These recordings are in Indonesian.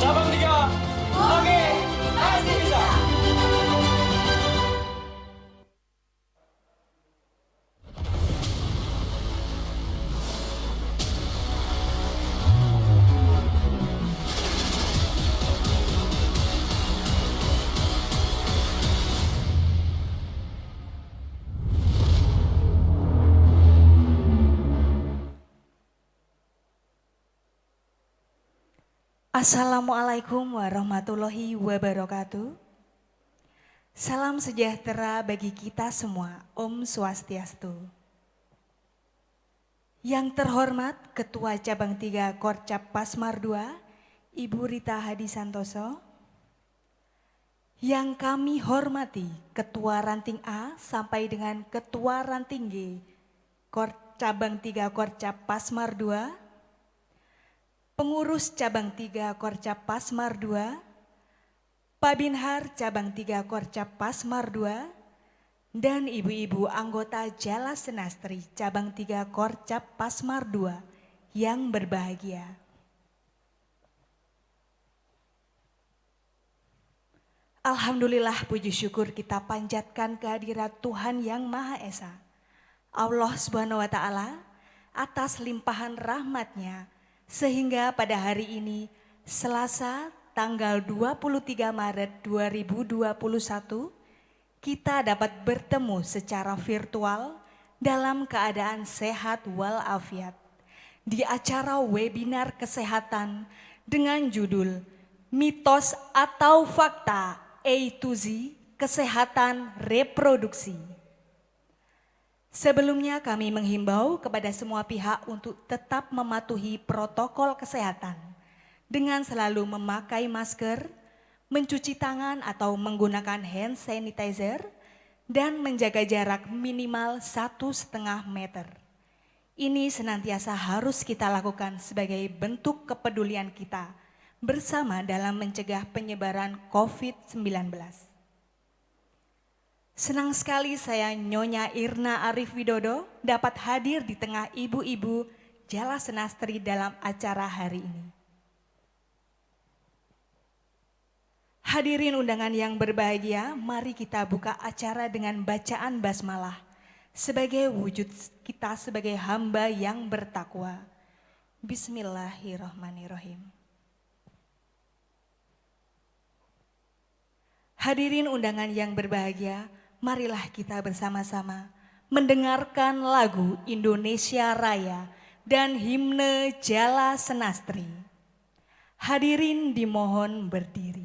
Cabang 3. Oke, pasti bisa. Assalamualaikum warahmatullahi wabarakatuh. Salam sejahtera bagi kita semua. Om Swastiastu. Yang terhormat Ketua Cabang 3 Korcap Pasmar 2, Ibu Rita Hadi Santoso. Yang kami hormati Ketua Ranting A sampai dengan Ketua Ranting G Cabang 3 Korcap Pasmar 2, Pengurus Cabang 3 Korcap Pasmar 2, Pabinhar Cabang 3 Korcap Pasmar 2, dan ibu-ibu anggota Jala Senastri Cabang 3 Korcap Pasmar 2 yang berbahagia. Alhamdulillah, puji syukur kita panjatkan kehadirat Tuhan Yang Maha Esa, Allah Subhanahu wa Ta'ala, atas limpahan rahmat-Nya, sehingga pada hari ini Selasa tanggal 23 Maret 2021 kita dapat bertemu secara virtual dalam keadaan sehat walafiat di acara webinar kesehatan dengan judul Mitos atau Fakta A to Z Kesehatan Reproduksi. Sebelumnya kami menghimbau kepada semua pihak untuk tetap mematuhi protokol kesehatan dengan selalu memakai masker, mencuci tangan atau menggunakan hand sanitizer, dan menjaga jarak minimal 1,5 meter. Ini senantiasa harus kita lakukan sebagai bentuk kepedulian kita bersama dalam mencegah penyebaran COVID-19. Senang sekali saya Nyonya Irna Arif Widodo dapat hadir di tengah ibu-ibu Jala Senastri dalam acara hari ini. Hadirin undangan yang berbahagia, mari kita buka acara dengan bacaan basmalah sebagai wujud kita sebagai hamba yang bertakwa. Bismillahirrahmanirrahim. Hadirin undangan yang berbahagia, marilah kita bersama-sama mendengarkan lagu Indonesia Raya dan himne Jala Senastri. Hadirin dimohon berdiri.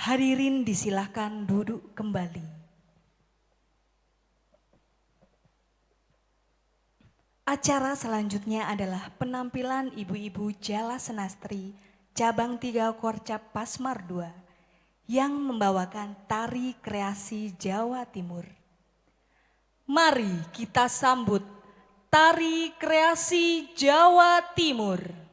Hadirin disilahkan duduk kembali. Acara selanjutnya adalah penampilan ibu-ibu Jala Senastri Cabang 3 Korcap Pasmar 2 yang membawakan tari kreasi Jawa Timur. Mari kita sambut tari kreasi Jawa Timur.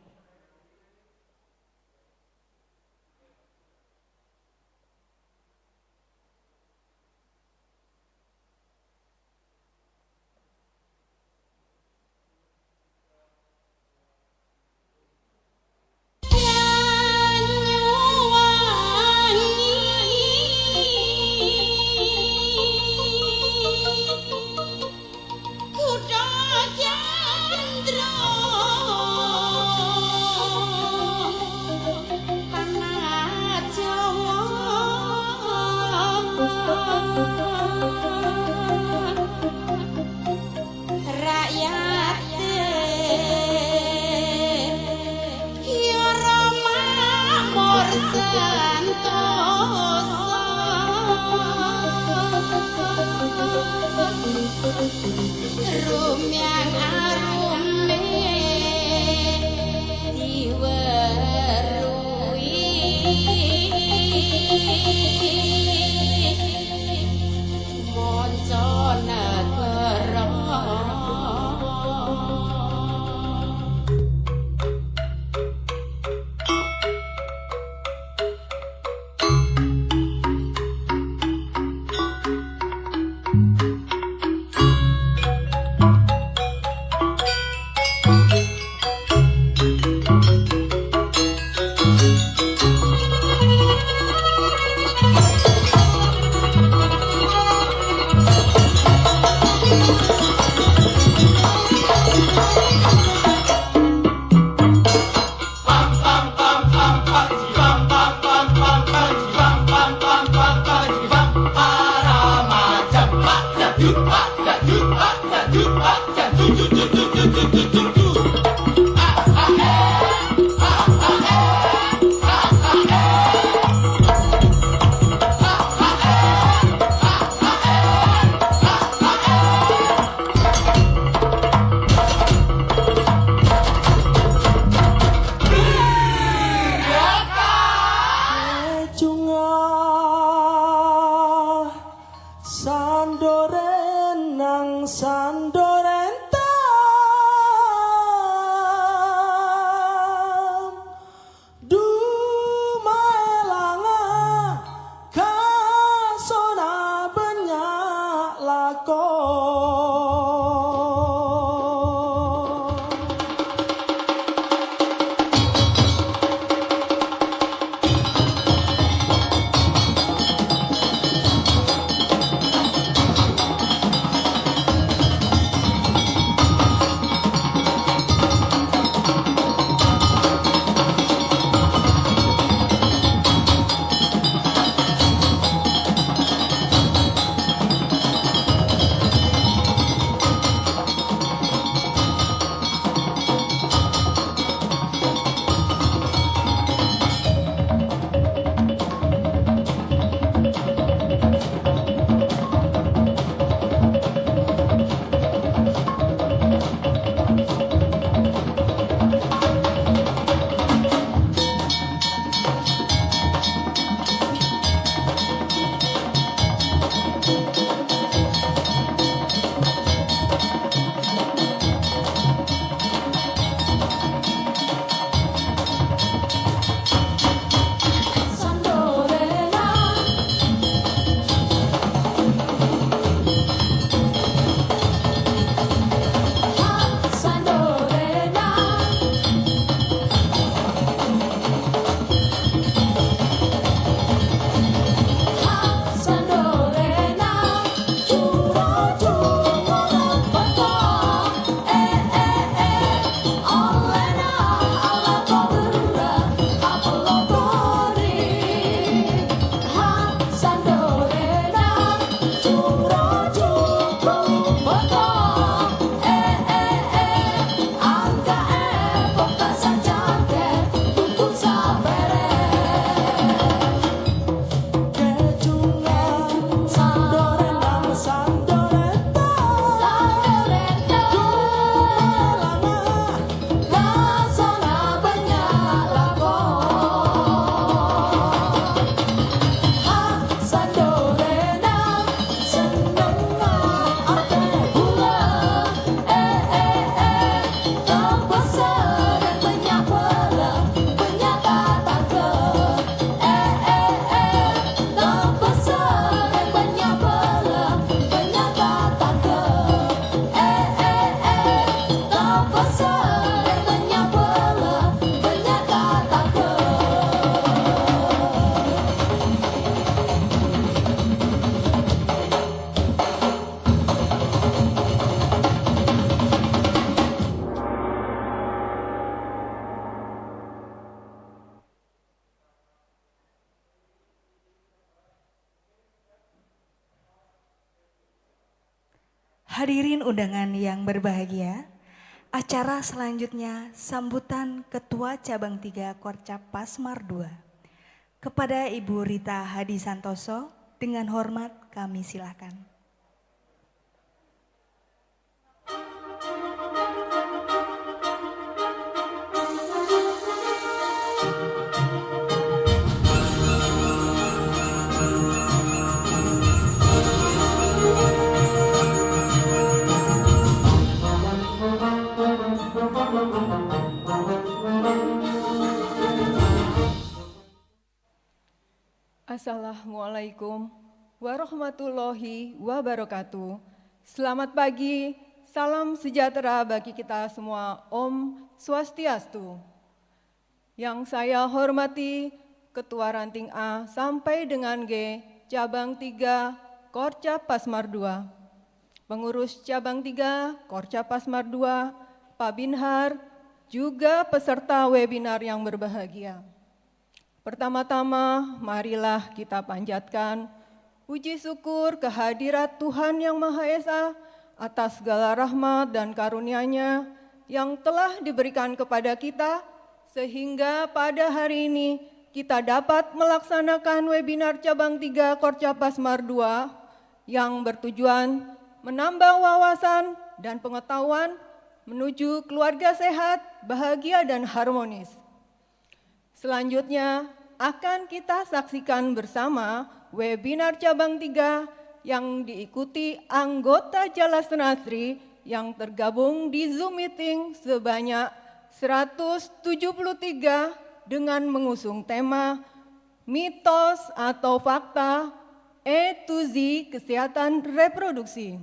Rumyang arume diwerui monco negara. Hadirin undangan yang berbahagia, acara selanjutnya sambutan Ketua Cabang 3 Korcap Pasmar 2. Kepada Ibu Rita Hadi Santoso, dengan hormat kami silakan. Assalamualaikum warahmatullahi wabarakatuh. Selamat pagi, salam sejahtera bagi kita semua. Om Swastiastu. Yang saya hormati Ketua Ranting A sampai dengan G, Cabang 3 Korcap Pasmar 2. Pengurus Cabang 3 Korcap Pasmar 2, Pak Binhar, juga peserta webinar yang berbahagia. Pertama-tama, marilah kita panjatkan puji syukur kehadirat Tuhan Yang Maha Esa atas segala rahmat dan karunia-Nya yang telah diberikan kepada kita, sehingga pada hari ini kita dapat melaksanakan webinar Cabang 3 Korcap Pasmar 2 yang bertujuan menambah wawasan dan pengetahuan menuju keluarga sehat, bahagia, dan harmonis. Selanjutnya akan kita saksikan bersama webinar Cabang 3 yang diikuti anggota Jala Senasri yang tergabung di Zoom meeting sebanyak 173 dengan mengusung tema mitos atau fakta E to Z kesehatan reproduksi.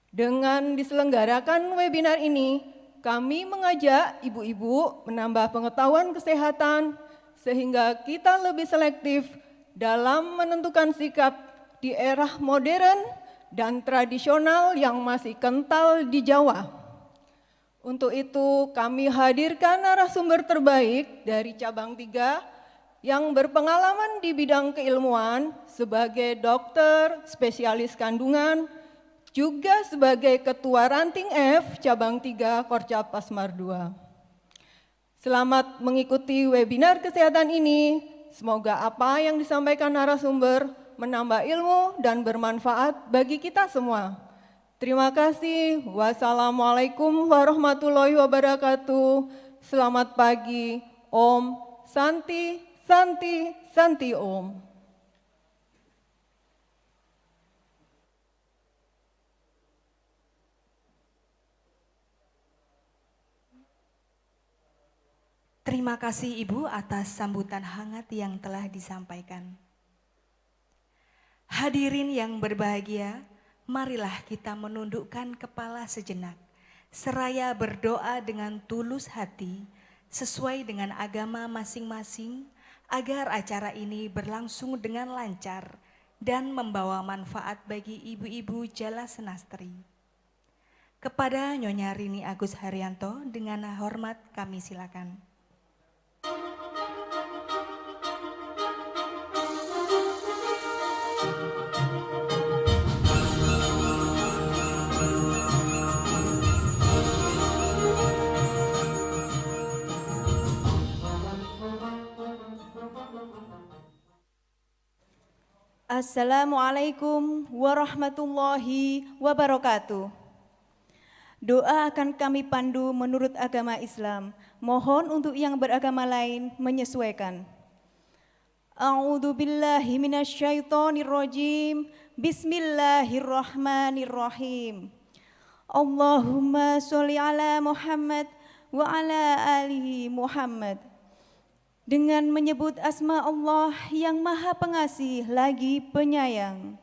Dengan diselenggarakan webinar ini, kami mengajak ibu-ibu menambah pengetahuan kesehatan sehingga kita lebih selektif dalam menentukan sikap di era modern dan tradisional yang masih kental di Jawa. Untuk itu kami hadirkan narasumber terbaik dari Cabang 3 yang berpengalaman di bidang keilmuan sebagai dokter, spesialis kandungan, juga sebagai Ketua Ranting F Cabang 3 Korcap Pasmar 2. Selamat mengikuti webinar kesehatan ini. Semoga apa yang disampaikan narasumber menambah ilmu dan bermanfaat bagi kita semua. Terima kasih. Wassalamualaikum warahmatullahi wabarakatuh. Selamat pagi. Om Santi, Santi, Santi Om. Terima kasih Ibu atas sambutan hangat yang telah disampaikan. Hadirin yang berbahagia, marilah kita menundukkan kepala sejenak, seraya berdoa dengan tulus hati, sesuai dengan agama masing-masing, agar acara ini berlangsung dengan lancar dan membawa manfaat bagi ibu-ibu Jala Senastri. Kepada Nyonya Rini Agus Haryanto, dengan hormat kami silakan. Assalamualaikum warahmatullahi wabarakatuh. Doa akan kami pandu menurut agama Islam. Mohon untuk yang beragama lain menyesuaikan. A'udzu billahi minasyaitonir rajim. Bismillahirrahmanirrahim. Allahumma sholli ala Muhammad wa ala alihi Muhammad. Dengan menyebut asma Allah yang Maha Pengasih lagi Penyayang.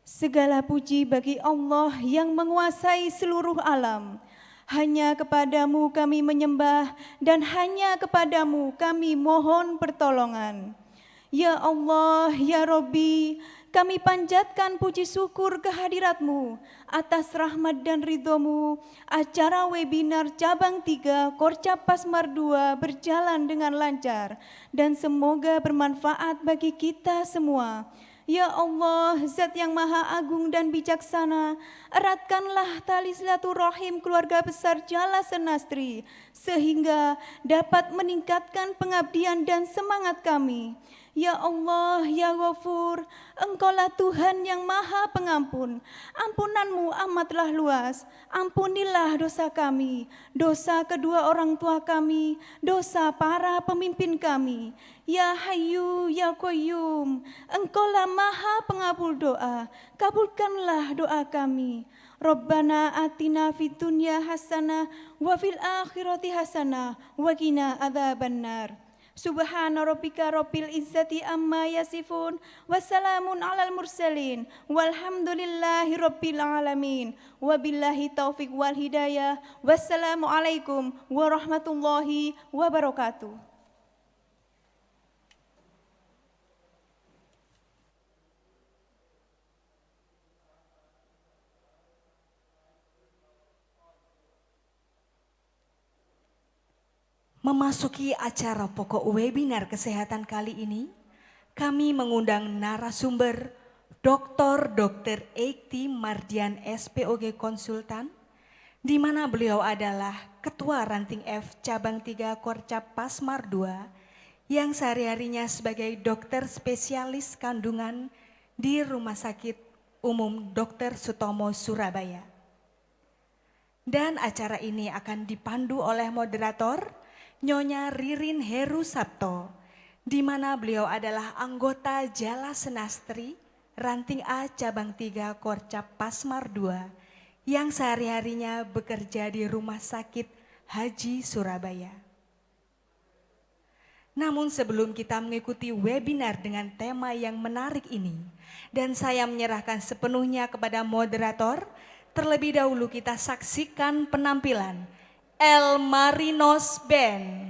Segala puji bagi Allah yang menguasai seluruh alam. Hanya kepadamu kami menyembah dan hanya kepadamu kami mohon pertolongan. Ya Allah, ya Robbi, kami panjatkan puji syukur kehadiratmu atas rahmat dan ridhomu. Acara webinar Cabang 3 Korcap Pasmar 2 berjalan dengan lancar dan semoga bermanfaat bagi kita semua. Ya Allah, Zat yang Maha Agung dan Bijaksana, eratkanlah tali silaturahim keluarga besar Jala Senastri, sehingga dapat meningkatkan pengabdian dan semangat kami. Ya Allah, Ya Ghafur, Engkaulah Tuhan yang Maha Pengampun. Ampunanmu amatlah luas. Ampunilah dosa kami, dosa kedua orang tua kami, dosa para pemimpin kami. Ya Hayyu, Ya Qayyum, Engkaulah Maha Pengabul doa. Kabulkanlah doa kami. Rabbana atina fid dunya hasanah wa fil akhirati hasanah wa qina adzabannar. Subhana rabbika rabbil izzati amma yasifun, wassalamun alal mursalin, walhamdulillahi rabbil alamin, wabillahi taufiq wal hidayah, wassalamualaikum warahmatullahi wabarakatuh. Memasuki acara pokok webinar kesehatan kali ini, kami mengundang narasumber Dr. Ekti Mardian SPOG Konsultan, di mana beliau adalah Ketua Ranting F Cabang 3 Korcap Pasmar 2, yang sehari-harinya sebagai dokter spesialis kandungan di Rumah Sakit Umum Dr. Sutomo Surabaya. Dan acara ini akan dipandu oleh moderator Nyonya Ririn Heru Sabto, di mana beliau adalah anggota Jala Senastri, Ranting A Cabang 3 Korcap Pasmar 2, yang sehari-harinya bekerja di Rumah Sakit Haji Surabaya. Namun sebelum kita mengikuti webinar dengan tema yang menarik ini, dan saya menyerahkan sepenuhnya kepada moderator, terlebih dahulu kita saksikan penampilan El Marinos Band.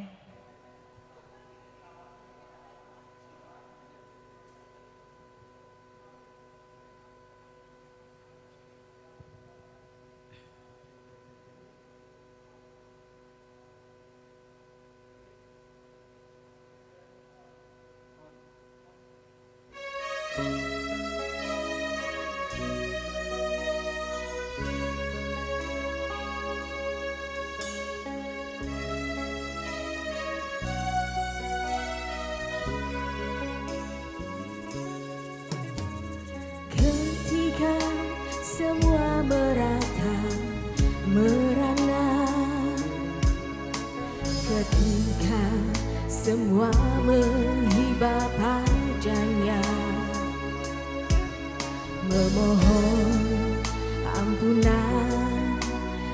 Semua merata merana, ketika semua menghibah padanya, memohon ampunan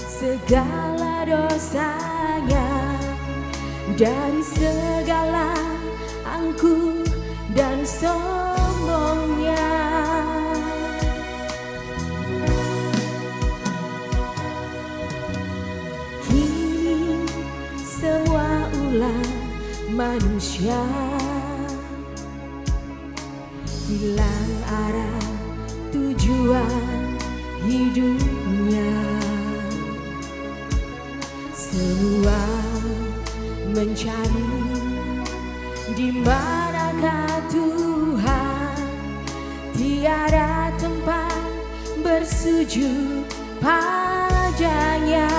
segala dosanya, dari segala angkuh dan sombongnya. Semua ulah manusia hilang arah tujuan hidupnya. Semua mencari di manakah Tuhan, tiada tempat bersujud padanya.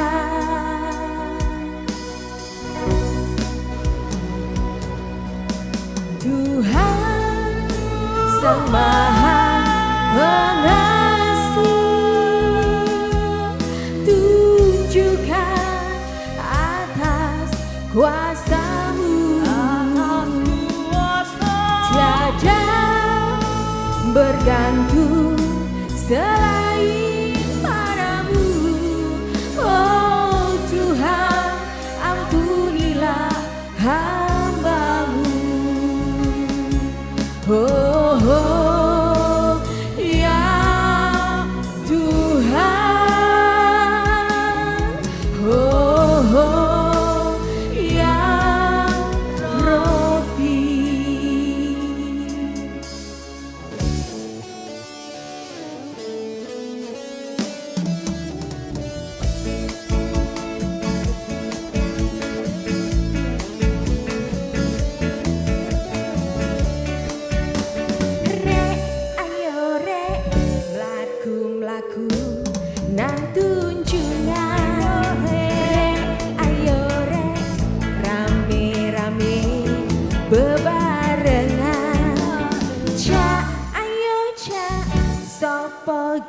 Tuhan Sang Maha Pengasih, tunjukkan atas kuasa-Mu, tiada bergantung selain padamu. Oh Tuhan, ampunilah hamba-Mu. Oh, oh, ya Tuhan, oh, oh, ya Rabbi.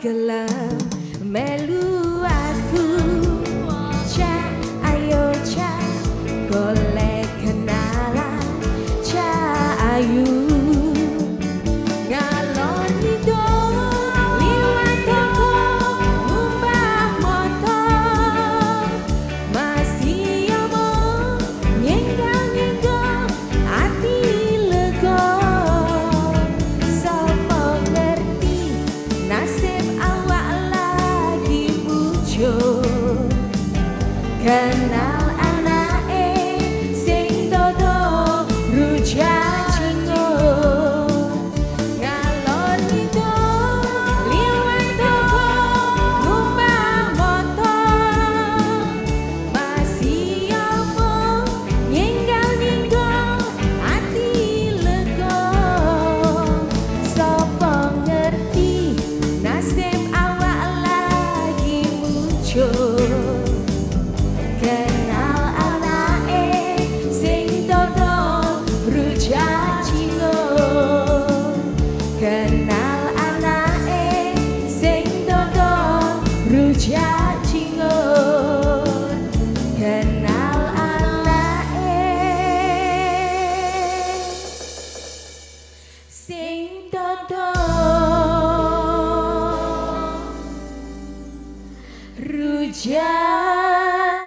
gelem melu aku. Ca ayo ca golek kenalan ca ayu. Ngalor ngidul liwat toko ngumbah motor. Masih omong nyenggang-nyenggang hati lega. Sapa ngerti nasib awak lagi muncul. Kenal anake sing dodo rujak cingur. Ngalor ngidul liwat toko ngumbah motor. Masih omong nyenggang-nyenggang hati lega. Sapa ngerti nasib awak lagi muncul. Kenal anake sing dodo rujak cingur. Kenal anake sing dodo rujak cingur. Kenal anake sing dodo rujak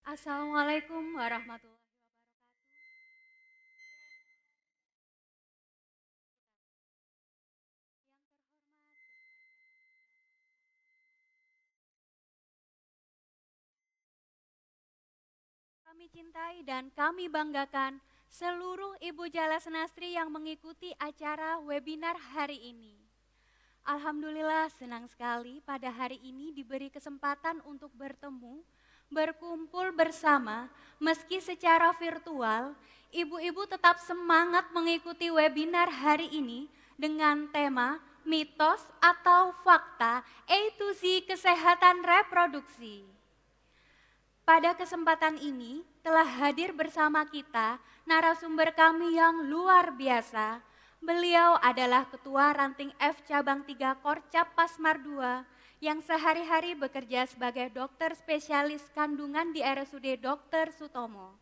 Assalamualaikum warahmatullahi wabarakatuh. Kami cintai dan kami banggakan seluruh Ibu Jala Senastri yang mengikuti acara webinar hari ini. Alhamdulillah senang sekali pada hari ini diberi kesempatan untuk bertemu, berkumpul bersama meski secara virtual. Ibu-ibu tetap semangat mengikuti webinar hari ini dengan tema mitos atau fakta A to Z kesehatan reproduksi. Pada kesempatan ini telah hadir bersama kita narasumber kami yang luar biasa. Beliau adalah Ketua Ranting F Cabang 3 Korcap Pasmar 2 yang sehari-hari bekerja sebagai dokter spesialis kandungan di RSUD Dr. Sutomo.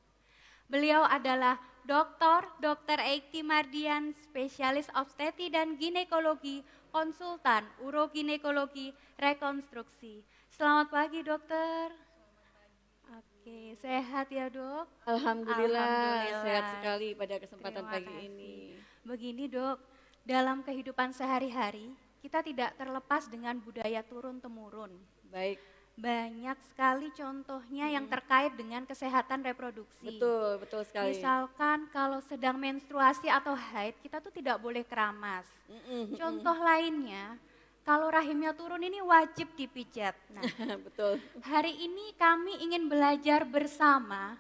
Beliau adalah Dr. Eikti Mardian, spesialis obstetri dan ginekologi, konsultan uroginekologi rekonstruksi. Selamat pagi dokter. Oke, sehat ya dok? Alhamdulillah, sehat sekali pada kesempatan Terima pagi kasih. ini. Begini dok, dalam kehidupan sehari-hari kita tidak terlepas dengan budaya turun-temurun. Baik, Banyak sekali contohnya yang terkait dengan kesehatan reproduksi. betul sekali. Misalkan kalau sedang menstruasi atau haid kita tuh tidak boleh keramas. Contoh lainnya, kalau rahimnya turun ini wajib dipijat. Nah, Betul. hari ini kami ingin belajar bersama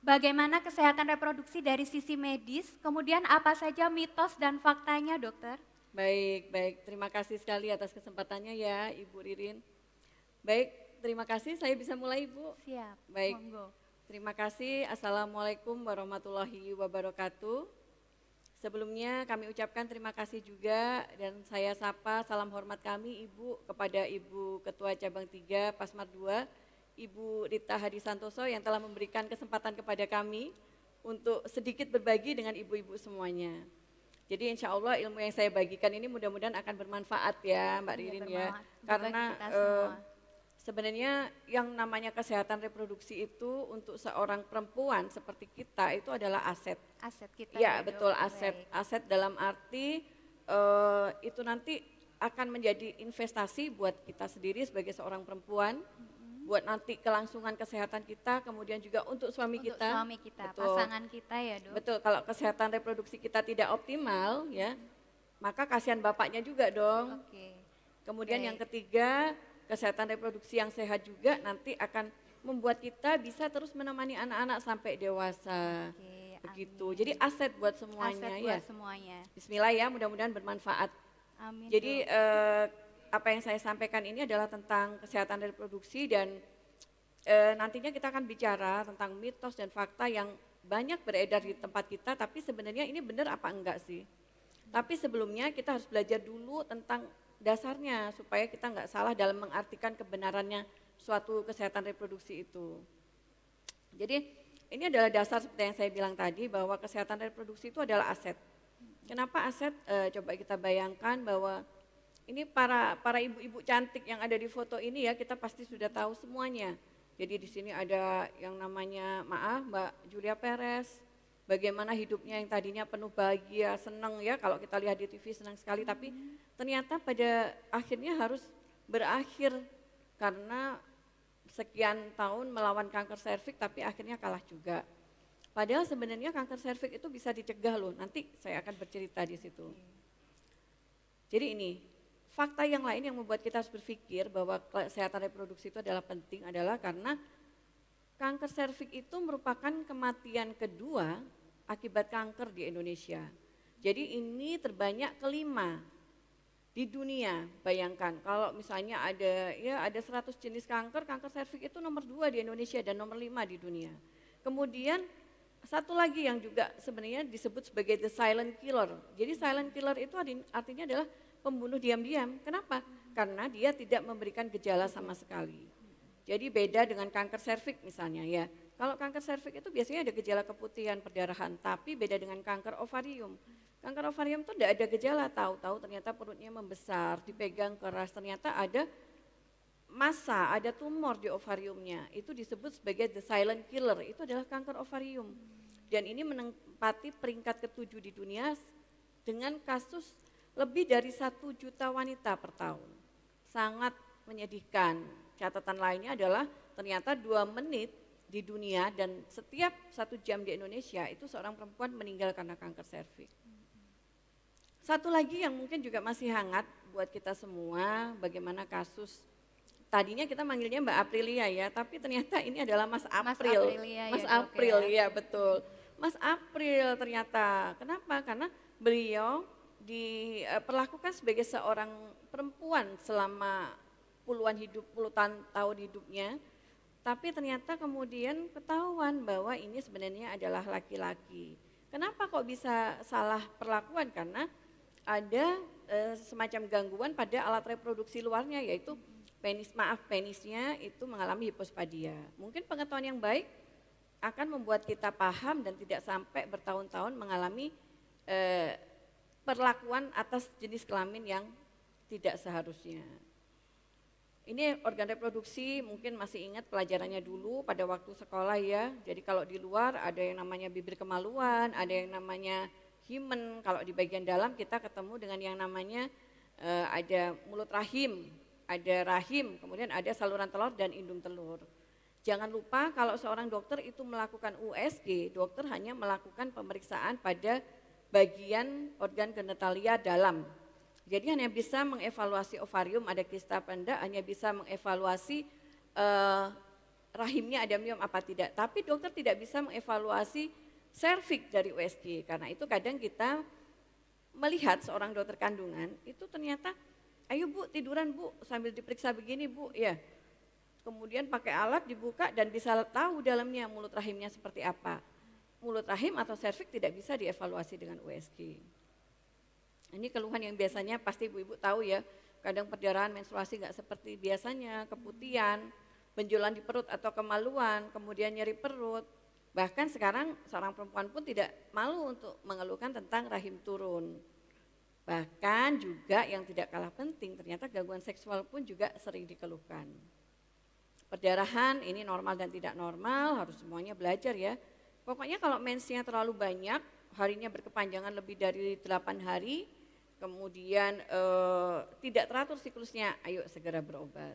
bagaimana kesehatan reproduksi dari sisi medis, kemudian apa saja mitos dan faktanya dokter? Baik. Terima kasih sekali atas kesempatannya ya Ibu Ririn. Baik, terima kasih. Saya bisa mulai Ibu? Siap, Baik. monggo. Terima kasih. Assalamualaikum warahmatullahi wabarakatuh. Sebelumnya kami ucapkan terima kasih juga dan saya sapa salam hormat kami Ibu kepada Ibu Ketua Cabang 3 Pasmar 2, Ibu Rita Hadi Santoso yang telah memberikan kesempatan kepada kami untuk sedikit berbagi dengan ibu-ibu semuanya. Jadi insya Allah ilmu yang saya bagikan ini mudah-mudahan akan bermanfaat ya Mbak Ririn ya. Bermanfaat Karena bagi kita semua. sebenarnya yang namanya kesehatan reproduksi itu untuk seorang perempuan seperti kita itu adalah aset. Aset kita. Ya Dok. betul, aset. Baik. Aset dalam arti itu nanti akan menjadi investasi buat kita sendiri sebagai seorang perempuan, buat nanti kelangsungan kesehatan kita, kemudian juga untuk suami Untuk kita. suami kita, Betul. pasangan kita ya dok. Betul, kalau kesehatan reproduksi kita tidak optimal ya, maka kasihan bapaknya juga dong. Oke. Kemudian Baik. yang ketiga, kesehatan reproduksi yang sehat juga nanti akan membuat kita bisa terus menemani anak-anak sampai dewasa. Oke, begitu. Jadi aset buat semuanya Aset ya. buat semuanya. Bismillah ya, mudah-mudahan bermanfaat. Amin. Jadi apa yang saya sampaikan ini adalah tentang kesehatan reproduksi dan nantinya kita akan bicara tentang mitos dan fakta yang banyak beredar di tempat kita, tapi sebenarnya ini benar apa enggak sih? Tapi sebelumnya kita harus belajar dulu tentang dasarnya supaya kita enggak salah dalam mengartikan kebenarannya suatu kesehatan reproduksi itu. Jadi ini adalah dasar seperti yang saya bilang tadi bahwa kesehatan reproduksi itu adalah aset. Kenapa aset? Coba kita bayangkan bahwa ini para ibu-ibu cantik yang ada di foto ini ya, kita pasti sudah tahu semuanya. Jadi di sini ada yang namanya Mbak Julia Perez, bagaimana hidupnya yang tadinya penuh bahagia, senang ya, kalau kita lihat di TV senang sekali, tapi ternyata pada akhirnya harus berakhir karena sekian tahun melawan kanker serviks tapi akhirnya kalah juga. Padahal sebenarnya kanker serviks itu bisa dicegah loh, nanti saya akan bercerita di situ. Jadi ini, fakta yang lain yang membuat kita harus berpikir bahwa kesehatan reproduksi itu adalah penting adalah karena kanker serviks itu merupakan kematian kedua akibat kanker di Indonesia. Jadi ini terbanyak kelima di dunia. Bayangkan kalau misalnya ada 100 jenis kanker serviks itu nomor 2 di Indonesia dan nomor 5 di dunia. Kemudian satu lagi yang juga sebenarnya disebut sebagai the silent killer. Jadi silent killer itu artinya adalah pembunuh diam-diam. Kenapa? Karena dia tidak memberikan gejala sama sekali. Jadi beda dengan kanker serviks misalnya ya. Kalau kanker serviks itu biasanya ada gejala keputihan, perdarahan, tapi beda dengan kanker ovarium. Kanker ovarium itu tidak ada gejala, tahu-tahu ternyata perutnya membesar, dipegang keras, ternyata ada massa, ada tumor di ovariumnya. Itu disebut sebagai the silent killer, itu adalah kanker ovarium. Dan ini menempati peringkat ke-7 di dunia dengan kasus lebih dari 1 juta wanita per tahun. Sangat menyedihkan. Catatan lainnya adalah ternyata 2 menit di dunia dan setiap 1 jam di Indonesia itu seorang perempuan meninggal karena kanker serviks. Satu lagi yang mungkin juga masih hangat buat kita semua, bagaimana kasus, tadinya kita manggilnya Mbak Aprilia ya, tapi ternyata ini adalah Mas April. Aprilia Mas ya, Dok, April, ya. ya betul. Mas April ternyata, kenapa? Karena beliau diperlakukan sebagai seorang perempuan selama puluhan tahun hidupnya, tapi ternyata kemudian ketahuan bahwa ini sebenarnya adalah laki-laki. Kenapa kok bisa salah perlakuan? Karena ada semacam gangguan pada alat reproduksi luarnya, yaitu penisnya itu mengalami hipospadia. Mungkin pengetahuan yang baik akan membuat kita paham dan tidak sampai bertahun-tahun mengalami perlakuan atas jenis kelamin yang tidak seharusnya. Ini organ reproduksi mungkin masih ingat pelajarannya dulu pada waktu sekolah ya. Jadi kalau di luar ada yang namanya bibir kemaluan, ada yang namanya himen. Kalau di bagian dalam kita ketemu dengan yang namanya ada mulut rahim, ada rahim, kemudian ada saluran telur dan indung telur. Jangan lupa kalau seorang dokter itu melakukan USG, dokter hanya melakukan pemeriksaan pada bagian organ genitalia dalam. Jadi hanya bisa mengevaluasi ovarium ada kista apa enggak, hanya bisa mengevaluasi rahimnya ada miom apa tidak. Tapi dokter tidak bisa mengevaluasi serviks dari USG. Karena itu kadang kita melihat seorang dokter kandungan itu ternyata, ayo Bu tiduran Bu sambil diperiksa begini Bu ya. Kemudian pakai alat dibuka dan bisa tahu dalamnya mulut rahimnya seperti apa. Mulut rahim atau serviks tidak bisa dievaluasi dengan USG. Ini keluhan yang biasanya pasti ibu-ibu tahu ya, kadang perdarahan menstruasi nggak seperti biasanya, keputihan, benjolan di perut atau kemaluan, kemudian nyeri perut. Bahkan sekarang seorang perempuan pun tidak malu untuk mengeluhkan tentang rahim turun. Bahkan juga yang tidak kalah penting, ternyata gangguan seksual pun juga sering dikeluhkan. Perdarahan ini normal dan tidak normal, harus semuanya belajar ya. Pokoknya kalau mensnya terlalu banyak, harinya berkepanjangan lebih dari 8 hari, kemudian tidak teratur siklusnya, ayo segera berobat.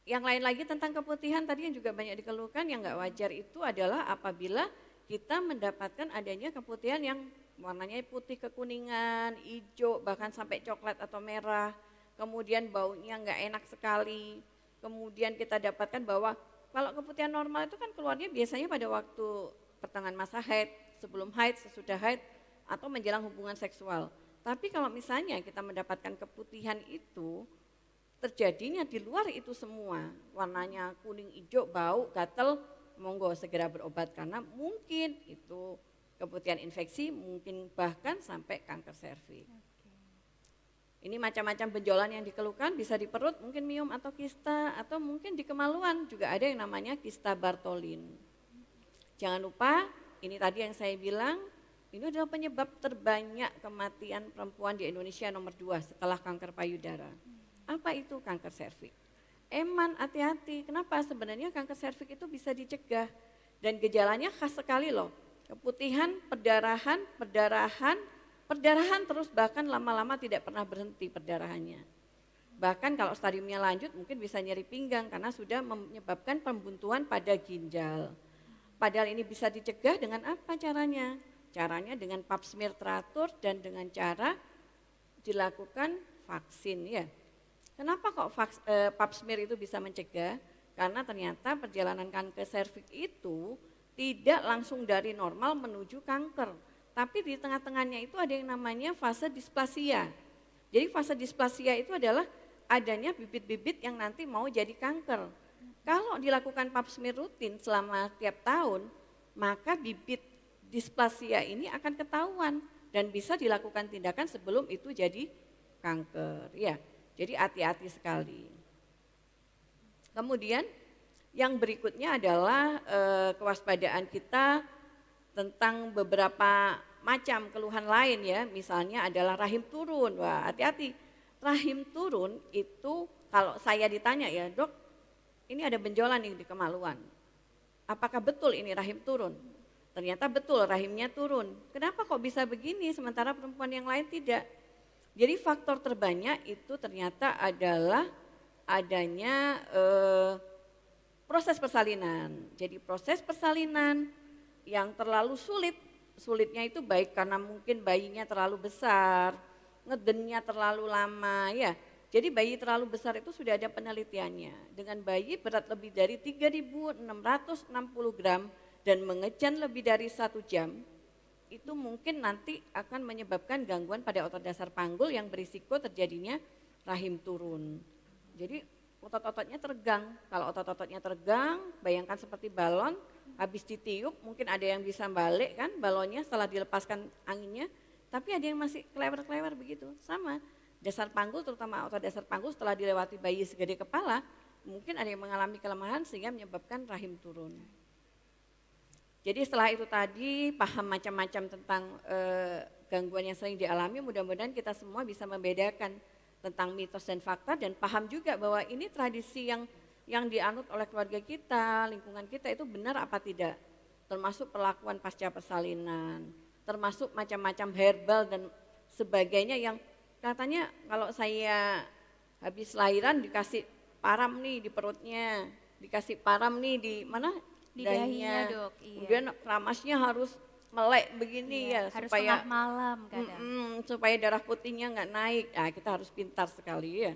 Yang lain lagi tentang keputihan tadi yang juga banyak dikeluhkan, yang nggak wajar itu adalah apabila kita mendapatkan adanya keputihan yang warnanya putih kekuningan, hijau, bahkan sampai coklat atau merah, kemudian baunya nggak enak sekali. Kemudian kita dapatkan bahwa kalau keputihan normal itu kan keluarnya biasanya pada waktu pertengahan masa haid, sebelum haid, sesudah haid, atau menjelang hubungan seksual. Tapi kalau misalnya kita mendapatkan keputihan itu, terjadinya di luar itu semua, warnanya kuning, hijau, bau, gatel, monggo segera berobat karena mungkin itu keputihan infeksi, mungkin bahkan sampai kanker serviks. Ini macam-macam benjolan yang dikeluhkan, bisa di perut, mungkin miom atau kista, atau mungkin di kemaluan juga ada yang namanya kista Bartholin. Jangan lupa, ini tadi yang saya bilang, ini adalah penyebab terbanyak kematian perempuan di Indonesia nomor 2 setelah kanker payudara. Apa itu kanker serviks? Eman, hati-hati, kenapa? Sebenarnya kanker serviks itu bisa dicegah dan gejalanya khas sekali loh. Keputihan, perdarahan terus bahkan lama-lama tidak pernah berhenti perdarahannya. Bahkan kalau stadiumnya lanjut mungkin bisa nyeri pinggang karena sudah menyebabkan pembuntuan pada ginjal. Padahal ini bisa dicegah dengan apa caranya? Caranya dengan pap smear teratur dan dengan cara dilakukan vaksin ya. Kenapa kok pap smear itu bisa mencegah? Karena ternyata perjalanan kanker serviks itu tidak langsung dari normal menuju kanker. Tapi di tengah-tengahnya itu ada yang namanya fase displasia. Jadi fase displasia itu adalah adanya bibit-bibit yang nanti mau jadi kanker. Kalau dilakukan pap smear rutin selama tiap tahun, maka bibit displasia ini akan ketahuan dan bisa dilakukan tindakan sebelum itu jadi kanker. Ya, jadi hati-hati sekali. Kemudian yang berikutnya adalah kewaspadaan kita tentang beberapa macam keluhan lain ya, misalnya adalah rahim turun. Wah, hati-hati. Rahim turun itu kalau saya ditanya ya, Dok, ini ada benjolan nih di kemaluan. Apakah betul ini rahim turun? Ternyata betul rahimnya turun. Kenapa kok bisa begini sementara perempuan yang lain tidak? Jadi faktor terbanyak itu ternyata adalah adanya proses persalinan. Jadi proses persalinan yang terlalu sulit. Sulitnya itu baik karena mungkin bayinya terlalu besar, ngedennya terlalu lama ya. Jadi bayi terlalu besar itu sudah ada penelitiannya. Dengan bayi berat lebih dari 3.660 gram dan mengejan lebih dari 1 jam, itu mungkin nanti akan menyebabkan gangguan pada otot dasar panggul yang berisiko terjadinya rahim turun. Jadi otot-ototnya tergang. Kalau otot-ototnya tergang, bayangkan seperti balon, habis ditiup mungkin ada yang bisa balik kan balonnya setelah dilepaskan anginnya, tapi ada yang masih klewer-klewer begitu. Sama, dasar panggul terutama otot dasar panggul setelah dilewati bayi segede kepala, mungkin ada yang mengalami kelemahan sehingga menyebabkan rahim turun. Jadi setelah itu tadi paham macam-macam tentang gangguan yang sering dialami, mudah-mudahan kita semua bisa membedakan tentang mitos dan fakta dan paham juga bahwa ini tradisi yang dianut oleh keluarga kita, lingkungan kita itu benar apa tidak. Termasuk perlakuan pasca persalinan, termasuk macam-macam herbal dan sebagainya yang katanya kalau saya habis lahiran dikasih param nih di perutnya, dikasih param nih di mana? Di dahinya, Dok. Iya. Kemudian ramasnya harus melek begini Iya, ya harus supaya tengah malam kadang. supaya darah putihnya nggak naik. Nah, kita harus pintar sekali ya.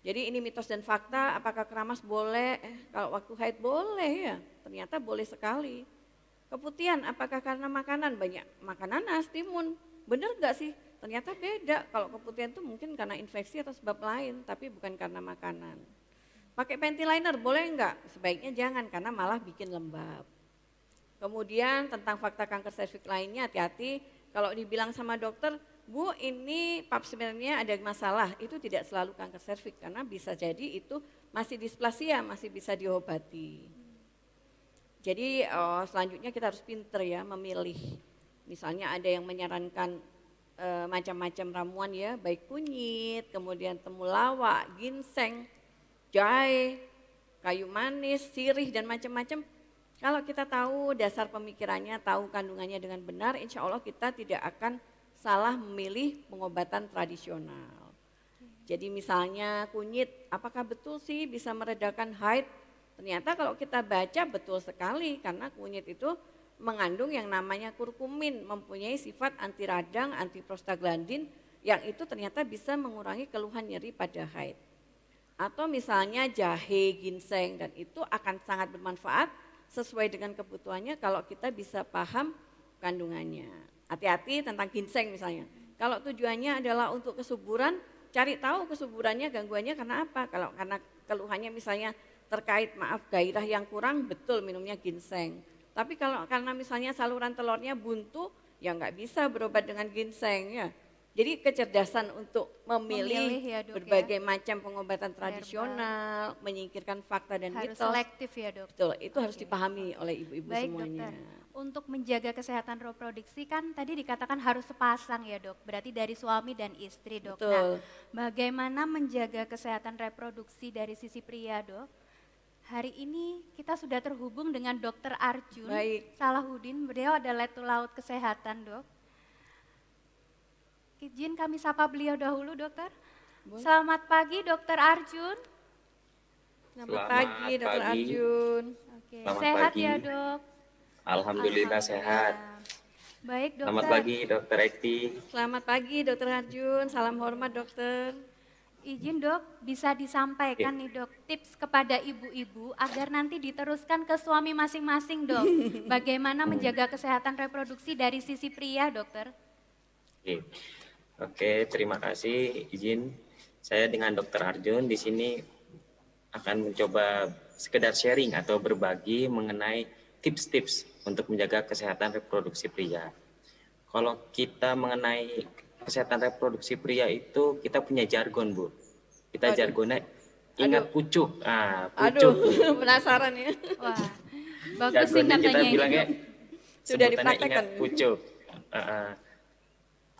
Jadi ini mitos dan fakta, apakah keramas boleh? Kalau waktu haid boleh ya, ternyata boleh sekali. Keputihan, apakah karena makanan? Banyak makanan timun, bener nggak sih? Ternyata beda, kalau keputihan itu mungkin karena infeksi atau sebab lain, tapi bukan karena makanan. Pakai panty liner boleh nggak? Sebaiknya jangan, karena malah bikin lembab. Kemudian tentang fakta kanker serviks lainnya, hati-hati kalau dibilang sama dokter, Bu ini pap smear-nya ada masalah, itu tidak selalu kanker serviks karena bisa jadi itu masih displasia, masih bisa diobati. Jadi selanjutnya kita harus pinter ya memilih. Misalnya ada yang menyarankan macam-macam ramuan ya, baik kunyit, kemudian temulawak, ginseng, jahe, kayu manis, sirih dan macam-macam. Kalau kita tahu dasar pemikirannya, tahu kandungannya dengan benar, insya Allah kita tidak akan salah memilih pengobatan tradisional. Jadi misalnya kunyit, apakah betul sih bisa meredakan haid? Ternyata kalau kita baca betul sekali karena kunyit itu mengandung yang namanya kurkumin, mempunyai sifat anti radang, anti prostaglandin yang itu ternyata bisa mengurangi keluhan nyeri pada haid. Atau misalnya jahe, ginseng dan itu akan sangat bermanfaat sesuai dengan kebutuhannya kalau kita bisa paham kandungannya. Hati-hati tentang ginseng misalnya. Kalau tujuannya adalah untuk kesuburan, cari tahu kesuburannya, gangguannya karena apa. Kalau karena keluhannya misalnya terkait gairah yang kurang, betul minumnya ginseng. Tapi kalau karena misalnya saluran telurnya buntu, ya nggak bisa berobat dengan ginseng ya. Jadi kecerdasan untuk memilih ya, Dok, berbagai macam pengobatan tradisional, menyingkirkan fakta dan Harus mitos. selektif ya, Dok. Betul, itu harus dipahami oleh ibu-ibu Baik, semuanya. Dokter. Untuk menjaga kesehatan reproduksi kan tadi dikatakan harus sepasang ya, Dok. Berarti dari suami dan istri, Dok. Betul. Nah, bagaimana menjaga kesehatan reproduksi dari sisi pria, Dok? Hari ini kita sudah terhubung dengan Dr. Arjun Baik. Salahuddin. Beliau adalah letu laut kesehatan, Dok. Izin kami sapa beliau dahulu, Dokter. Selamat pagi, Dr. Arjun. Selamat pagi, Dr. Arjun. Oke, Selamat sehat pagi. ya, Dok? Alhamdulillah sehat. Baik, Dokter. Selamat pagi Dokter Ekti. Selamat pagi, Dr. Arjun. Salam hormat, Dokter. Izin, Dok, bisa disampaikan nih, Dok, tips kepada ibu-ibu agar nanti diteruskan ke suami masing-masing, Dok. Bagaimana menjaga kesehatan reproduksi dari sisi pria, Dokter? Oke, terima kasih. Izin saya dengan Dokter Arjun di sini akan mencoba sekedar sharing atau berbagi mengenai tips-tips untuk menjaga kesehatan reproduksi pria. Kalau kita mengenai kesehatan reproduksi pria itu kita punya jargon, Bu. Kita jargonnya ingat pucuk. Pucuk. Aduh, penasaran ya. Wah, bagus Jargonnya kita singkatannya ini. bilangnya Sudah sebutannya dipraktekkan. ingat pucuk.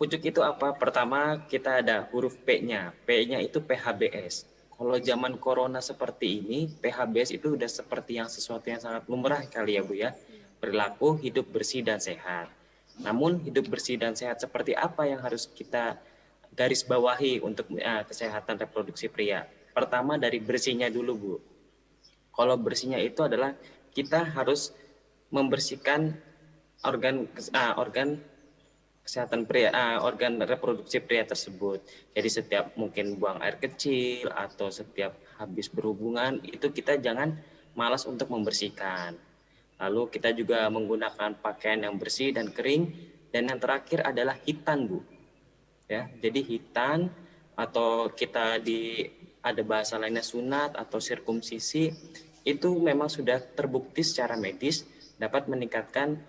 Pucuk itu apa? Pertama kita ada huruf P-nya. P-nya itu PHBS. Kalau zaman corona seperti ini, PHBS itu udah seperti yang sesuatu yang sangat lumrah kali ya Bu ya. Perilaku hidup bersih dan sehat. Namun hidup bersih dan sehat seperti apa yang harus kita garis bawahi untuk kesehatan reproduksi pria? Pertama dari bersihnya dulu Bu. Kalau bersihnya itu adalah kita harus membersihkan organ kesehatan pria, organ reproduksi pria tersebut. Jadi setiap mungkin buang air kecil atau setiap habis berhubungan itu kita jangan malas untuk membersihkan. Lalu kita juga menggunakan pakaian yang bersih dan kering, dan yang terakhir adalah hitan Bu. Ya, jadi hitan atau kita ada bahasa lainnya sunat atau sirkumsisi itu memang sudah terbukti secara medis dapat meningkatkan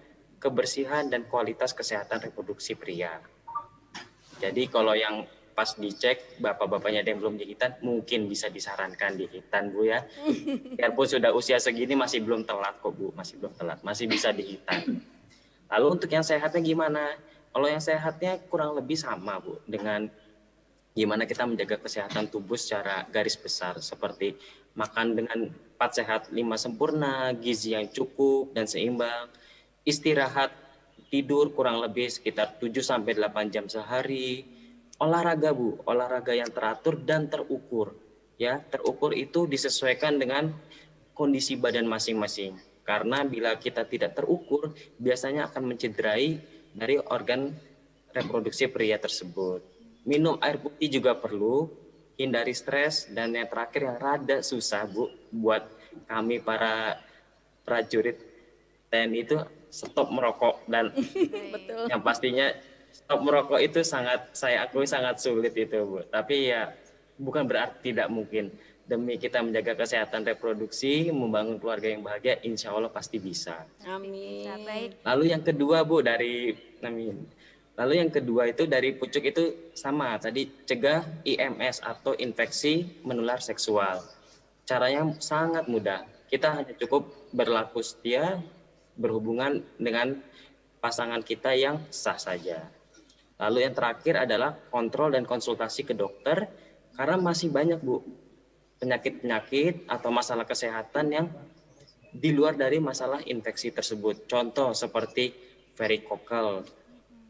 kebersihan dan kualitas kesehatan reproduksi pria. Jadi kalau yang pas dicek bapak-bapaknya yang belum dihitan mungkin bisa disarankan dihitan Bu ya. Biarpun sudah usia segini masih belum telat kok Bu, masih belum telat, masih bisa dihitan. Lalu untuk yang sehatnya gimana? Kalau yang sehatnya kurang lebih sama Bu dengan gimana kita menjaga kesehatan tubuh secara garis besar seperti makan dengan 4 sehat 5 sempurna, gizi yang cukup dan seimbang, istirahat tidur kurang lebih sekitar 7-8 jam sehari, olahraga Bu, olahraga yang teratur dan terukur. Ya, terukur itu disesuaikan dengan kondisi badan masing-masing. Karena bila kita tidak terukur, biasanya akan mencederai dari organ reproduksi pria tersebut. Minum air putih juga perlu, hindari stres, dan yang terakhir yang rada susah Bu, buat kami para prajurit TNI itu stop merokok dan Betul. yang pastinya stop merokok itu saya akui sangat sulit itu Bu. Tapi ya bukan berarti tidak mungkin. Demi kita menjaga kesehatan reproduksi, membangun keluarga yang bahagia, insya Allah pasti bisa. Amin. Bisa, baik. Lalu yang kedua Bu Lalu yang kedua itu dari pucuk itu sama tadi cegah IMS atau infeksi menular seksual. Caranya sangat mudah. Kita hanya cukup berlaku setia, berhubungan dengan pasangan kita yang sah saja. Lalu yang terakhir adalah kontrol dan konsultasi ke dokter karena masih banyak Bu penyakit-penyakit atau masalah kesehatan yang di luar dari masalah infeksi tersebut. Contoh seperti varikokel,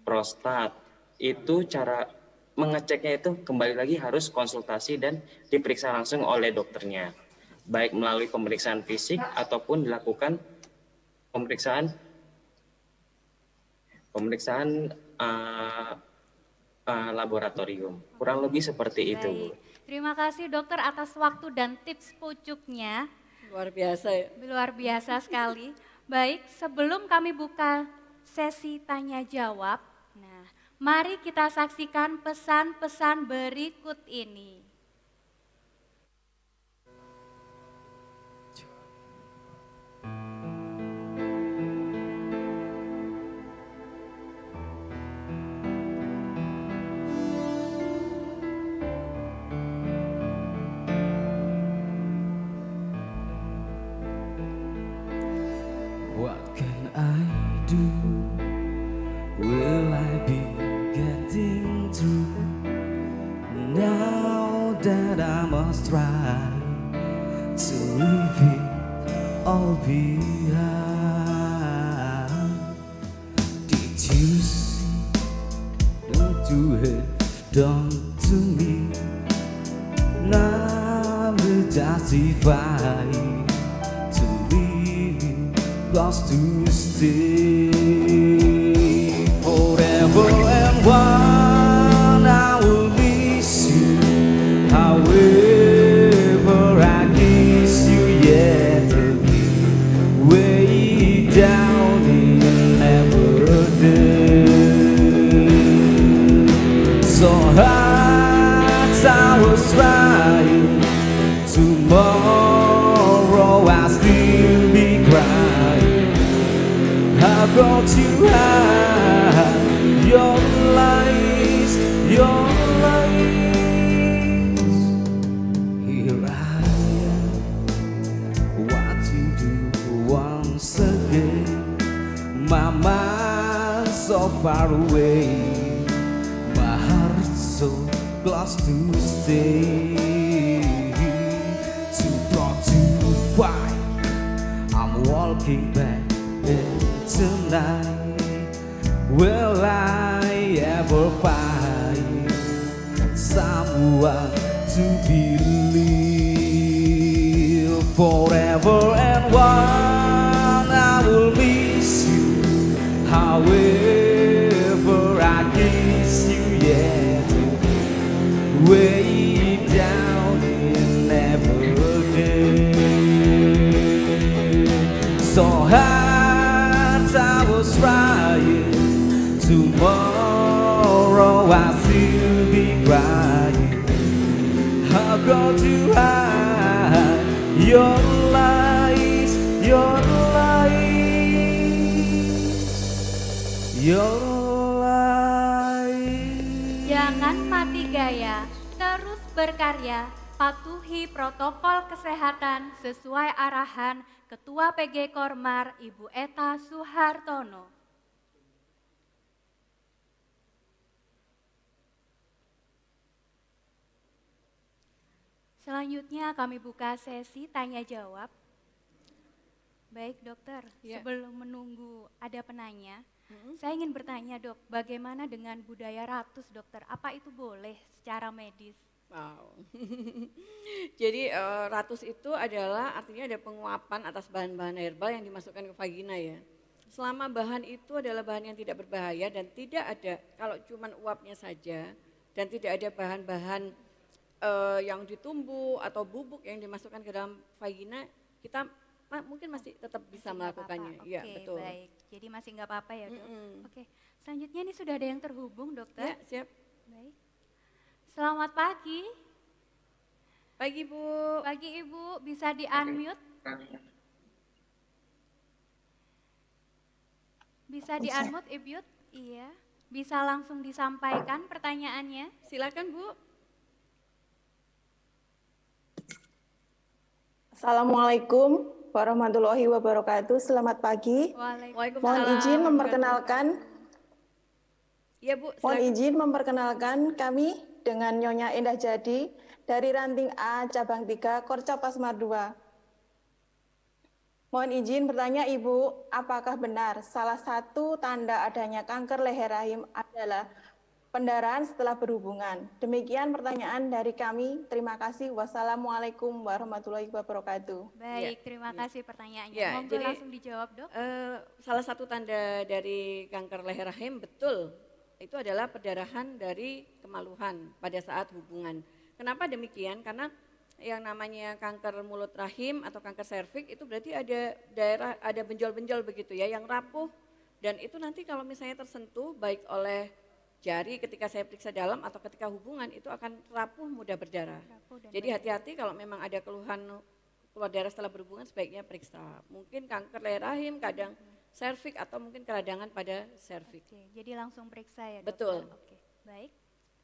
prostat. Itu cara mengeceknya itu kembali lagi harus konsultasi dan diperiksa langsung oleh dokternya. Baik melalui pemeriksaan fisik ataupun dilakukan pemeriksaan laboratorium. Kurang lebih seperti itu, Bu. Baik. Terima kasih dokter atas waktu dan tips pucuknya. Luar biasa ya. Luar biasa sekali. Baik, sebelum kami buka sesi tanya jawab, nah, mari kita saksikan pesan-pesan berikut ini. What can I do? Will I be getting through? Now that I must try to leave it all behind. Did you see what you have done to me? Now we're justified to leave you lost to stay forever and one. I will miss you, however I kiss you yet again, way down in Aberdeen. So hard I was trying, tomorrow I'll still be crying. I brought you high, your lies, your lies. Here I am, what you do once again. My mind so far away, my heart so close to stay. Too proud to fight, I'm walking back tonight. Will I ever find someone to believe? Forever and one, I will miss you, however I kiss you yet way down in Aberdeen. So hard I was trying, tomorrow I'll still be crying. How could you hide your lies, your lies, your lies? Jangan mati gaya, terus berkarya, patuhi protokol kesehatan sesuai arahan Ketua PG Kormar Ibu Eta Suhartono. Selanjutnya kami buka sesi tanya jawab. Baik dokter, Ya. sebelum menunggu ada penanya, saya ingin bertanya dok, bagaimana dengan budaya ratus dokter? Apa itu boleh secara medis? Wow. Jadi ratus itu adalah artinya ada penguapan atas bahan-bahan herbal yang dimasukkan ke vagina ya. Selama bahan itu adalah bahan yang tidak berbahaya dan tidak ada, kalau cuman uapnya saja dan tidak ada bahan-bahan yang ditumbuh atau bubuk yang dimasukkan ke dalam vagina, kita mungkin masih tetap bisa Masih nggak melakukannya. apa-apa. Iya, Oke, betul. baik. Jadi masih nggak apa-apa ya dok. Mm-mm. Oke, selanjutnya ini sudah ada yang terhubung dokter. Ya, siap. Baik. Selamat pagi. Pagi Bu. Pagi Ibu, bisa di-unmute? Bisa di-unmute Ibu? Iya. Bisa langsung disampaikan pertanyaannya? Silakan Bu. Assalamualaikum warahmatullahi wabarakatuh. Selamat pagi. Waalaikumsalam. Mohon izin memperkenalkan, Iya Bu, mohon silakan. izin memperkenalkan kami dengan Nyonya Endah Jadi dari Ranting A Cabang 3 Korca Pasmar 2. Mohon izin bertanya Ibu, apakah benar salah satu tanda adanya kanker leher rahim adalah pendarahan setelah berhubungan? Demikian pertanyaan dari kami. Terima kasih. Wassalamualaikum warahmatullahi wabarakatuh. Baik, terima kasih pertanyaannya. Ya, Monggo jadi- langsung dijawab dok. Salah satu tanda dari kanker leher rahim betul itu adalah perdarahan dari kemaluhan pada saat hubungan. Kenapa demikian? Karena yang namanya kanker mulut rahim atau kanker serviks itu berarti ada daerah, ada benjol-benjol begitu ya yang rapuh, dan itu nanti kalau misalnya tersentuh baik oleh jari ketika saya periksa dalam atau ketika hubungan itu akan rapuh, mudah berdarah. Jadi hati-hati kalau memang ada keluhan keluar darah setelah berhubungan sebaiknya periksa. Mungkin kanker leher rahim, kadang serviks atau mungkin keradangan pada serviks. Oke, jadi langsung periksa ya dokter. Betul. Oke, baik.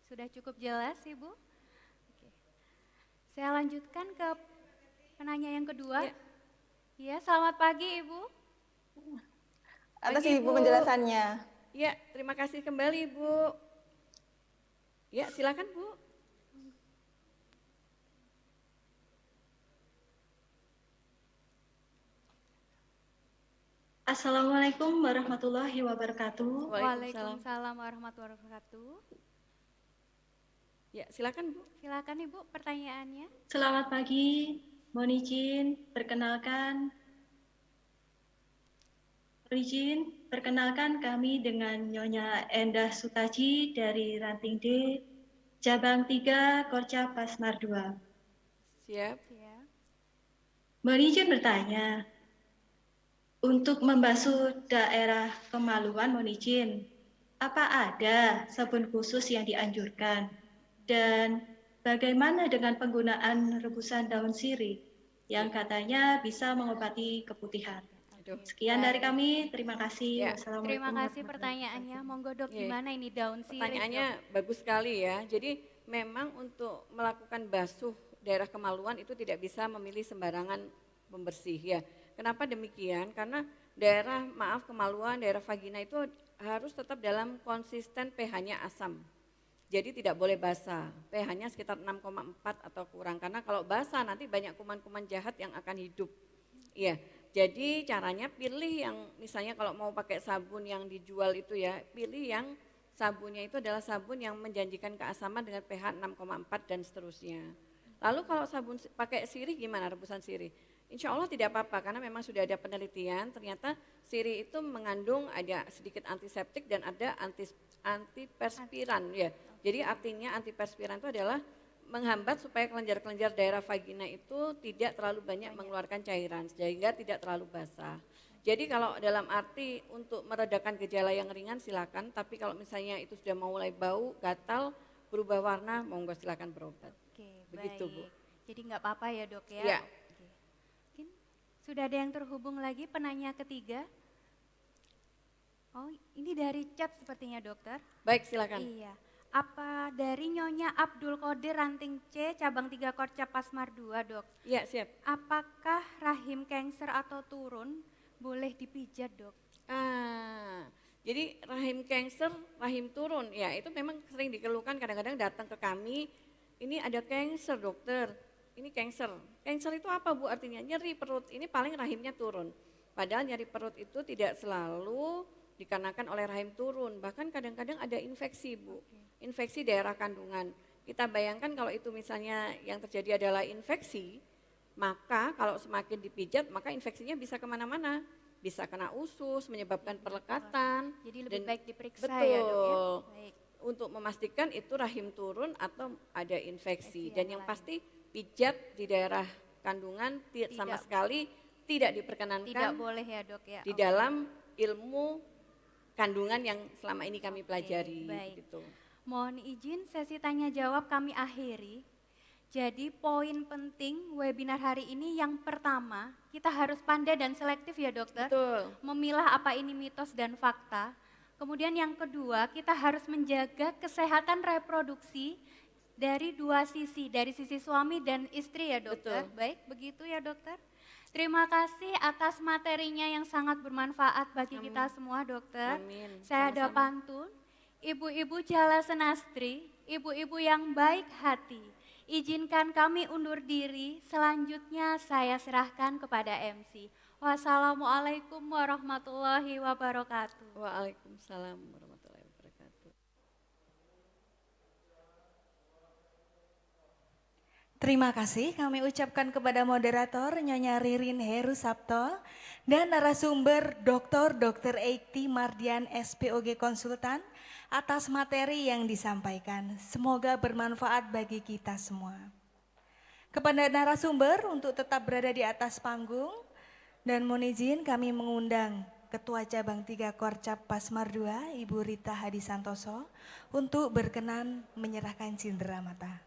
Sudah cukup jelas Ibu? Oke. Saya lanjutkan ke penanya yang kedua. Ya, selamat pagi Ibu. Atas Pagi, Ibu Bu. penjelasannya. Ya, terima kasih kembali Bu. Ya, silakan Bu. Assalamualaikum warahmatullahi wabarakatuh. Waalaikumsalam warahmatullahi wabarakatuh. Ya, silakan Bu. Silakan Ibu pertanyaannya. Selamat pagi, mohon izin perkenalkan kami dengan Nyonya Endah Sutaji dari Ranting D, Cabang 3, Korca Pasmar 2. Siap. Mohon izin bertanya, untuk membasuh daerah kemaluan mohon izin, apa ada sabun khusus yang dianjurkan? Dan bagaimana dengan penggunaan rebusan daun sirih yang katanya bisa mengobati keputihan? Sekian dari kami, terima kasih. Wassalamualaikum Terima kasih warahmatullahi pertanyaannya. Monggo Dok, Iya. gimana ini daun sirih? Pertanyaannya bagus sekali ya. Jadi memang untuk melakukan basuh daerah kemaluan itu tidak bisa memilih sembarangan pembersih ya. Kenapa demikian? Karena daerah kemaluan, daerah vagina itu harus tetap dalam konsisten pH-nya asam. Jadi tidak boleh basah, pH-nya sekitar 6,4 atau kurang. Karena kalau basah nanti banyak kuman-kuman jahat yang akan hidup. Iya, jadi caranya pilih yang misalnya kalau mau pakai sabun yang dijual itu ya, pilih yang sabunnya itu adalah sabun yang menjanjikan keasaman dengan pH 6,4 dan seterusnya. Lalu kalau sabun pakai sirih gimana, rebusan sirih? Insya Allah tidak apa-apa karena memang sudah ada penelitian, ternyata sirih itu mengandung ada sedikit antiseptik dan ada antiperspiran ya. Jadi artinya antiperspiran itu adalah menghambat supaya kelenjar-kelenjar daerah vagina itu tidak terlalu banyak mengeluarkan cairan sehingga tidak terlalu basah. Jadi kalau dalam arti untuk meredakan gejala yang ringan silakan, tapi kalau misalnya itu sudah mulai bau, gatal, berubah warna, monggo silakan berobat. Oke, Begitu, baik. Bu. Jadi nggak apa-apa ya Dok ya? Ya. Oke. Mungkin sudah ada yang terhubung lagi penanya ketiga. Oh, ini dari chat sepertinya dokter. Baik, silakan. Iya. Apa dari Nyonya Abdul Qadir Ranting C, cabang 3 Korca Pasmar 2, Dok? Iya, siap. Apakah rahim cancer atau turun boleh dipijat, Dok? Jadi rahim cancer, rahim turun, ya itu memang sering dikeluhkan, kadang-kadang datang ke kami, ini ada cancer dokter, ini cancer. Cancer itu apa Bu artinya? Nyeri perut, ini paling rahimnya turun. Padahal nyeri perut itu tidak selalu dikarenakan oleh rahim turun, bahkan kadang-kadang ada infeksi Bu, infeksi daerah kandungan. Kita bayangkan kalau itu misalnya yang terjadi adalah infeksi, maka kalau semakin dipijat maka infeksinya bisa kemana-mana. Bisa kena usus, menyebabkan perlekatan. Jadi lebih dan baik diperiksa betul, ya Dok ya? Baik. untuk memastikan itu rahim turun atau ada infeksi. Infeksi Dan yang yang pasti pijat di daerah kandungan sama sekali tidak diperkenankan. Tidak boleh ya Dok ya? Di dalam ilmu kandungan yang selama ini kami pelajari. baik. Gitu. Mohon izin sesi tanya jawab kami akhiri. Jadi poin penting webinar hari ini yang pertama, kita harus pandai dan selektif ya dokter. Betul. Memilah apa ini mitos dan fakta. Kemudian yang kedua, kita harus menjaga kesehatan reproduksi dari dua sisi, dari sisi suami dan istri ya dokter. Betul. Baik, begitu ya dokter. Terima kasih atas materinya yang sangat bermanfaat bagi kita semua dokter. Amin. Saya ada Sama-sama. pantun, ibu-ibu Jala Senastri, ibu-ibu yang baik hati. Izinkan kami undur diri, selanjutnya saya serahkan kepada MC. Wassalamualaikum warahmatullahi wabarakatuh. Waalaikumsalam warahmatullahi wabarakatuh. Terima kasih kami ucapkan kepada moderator Nyonya Ririn Heru Sabto dan narasumber Dr. Eikti Mardian SPOG Konsultan atas materi yang disampaikan. Semoga bermanfaat bagi kita semua. Kepada narasumber untuk tetap berada di atas panggung dan mohon izin kami mengundang Ketua Cabang 3 Korcap Pasmar 2 Ibu Rita Hadi Santoso untuk berkenan menyerahkan cindera mata.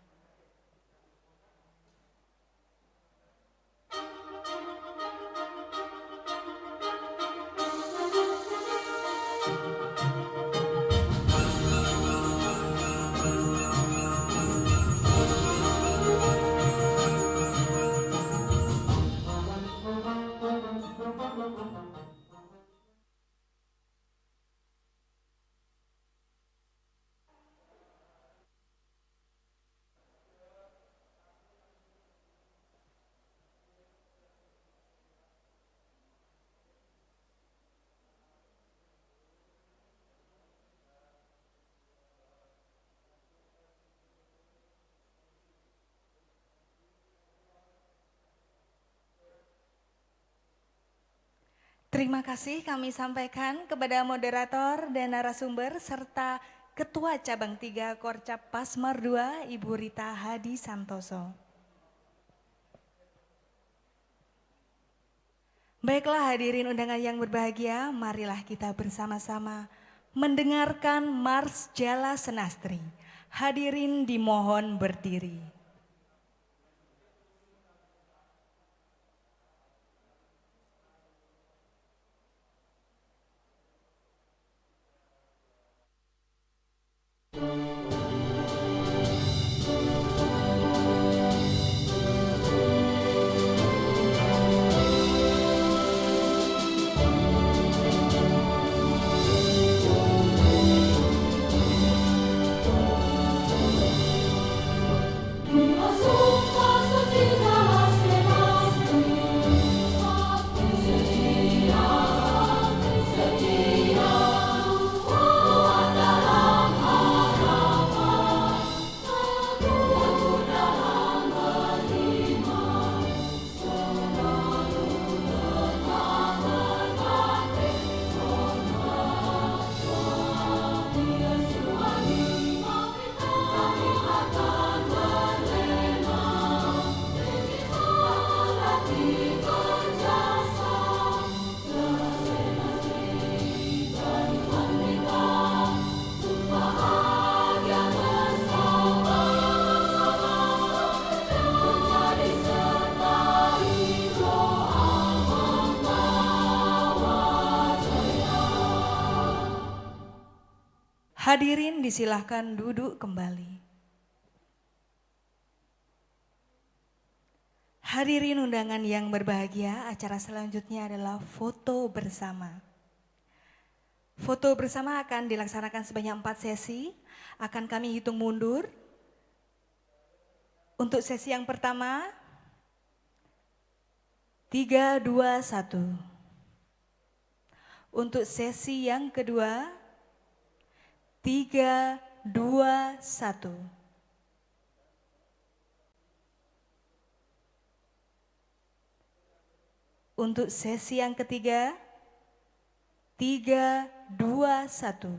Terima kasih kami sampaikan kepada moderator dan narasumber serta Ketua Cabang 3 Korcap Pasmar 2 Ibu Rita Hadi Santoso. Baiklah hadirin undangan yang berbahagia, marilah kita bersama-sama mendengarkan Mars Jala Senastri. Hadirin dimohon berdiri. Hadirin disilahkan duduk kembali. Hadirin undangan yang berbahagia, acara selanjutnya adalah foto bersama. Foto bersama akan dilaksanakan sebanyak 4 sesi, akan kami hitung mundur. Untuk sesi yang pertama, 3, 2, 1. Untuk sesi yang kedua, 3, 2, 1. Untuk sesi yang ketiga, 3, 2, 1.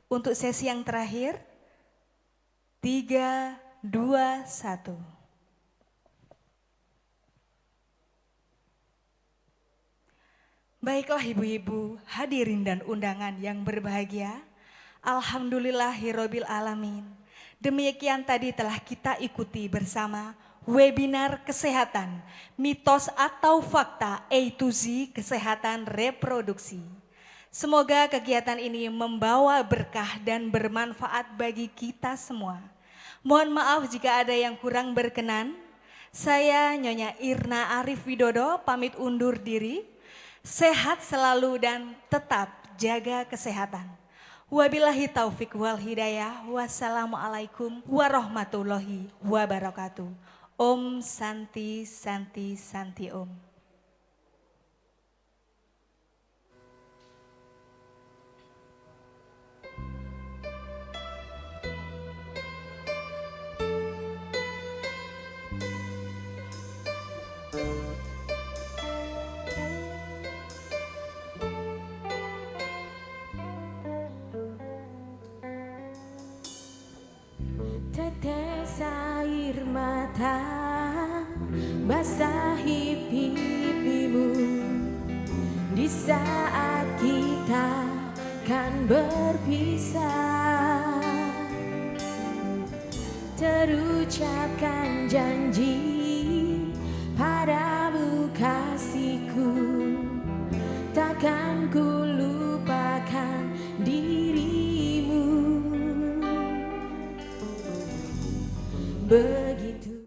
Untuk sesi yang terakhir, 3, 2, 1. Baiklah ibu-ibu, hadirin dan undangan yang berbahagia, alhamdulillahirabbil alamin. Demikian tadi telah kita ikuti bersama webinar kesehatan, mitos atau fakta A to Z kesehatan reproduksi. Semoga kegiatan ini membawa berkah dan bermanfaat bagi kita semua. Mohon maaf jika ada yang kurang berkenan. Saya Nyonya Irna Arif Widodo pamit undur diri. Sehat selalu dan tetap jaga kesehatan. Wabillahi taufik wal hidayah. Wassalamualaikum warahmatullahi wabarakatuh. Om Santi Santi Santi Om. air mata basahi pipimu di saat kita kan berpisah. Terucapkan janji padamu kasihku, takkan ku lupakan dirimu.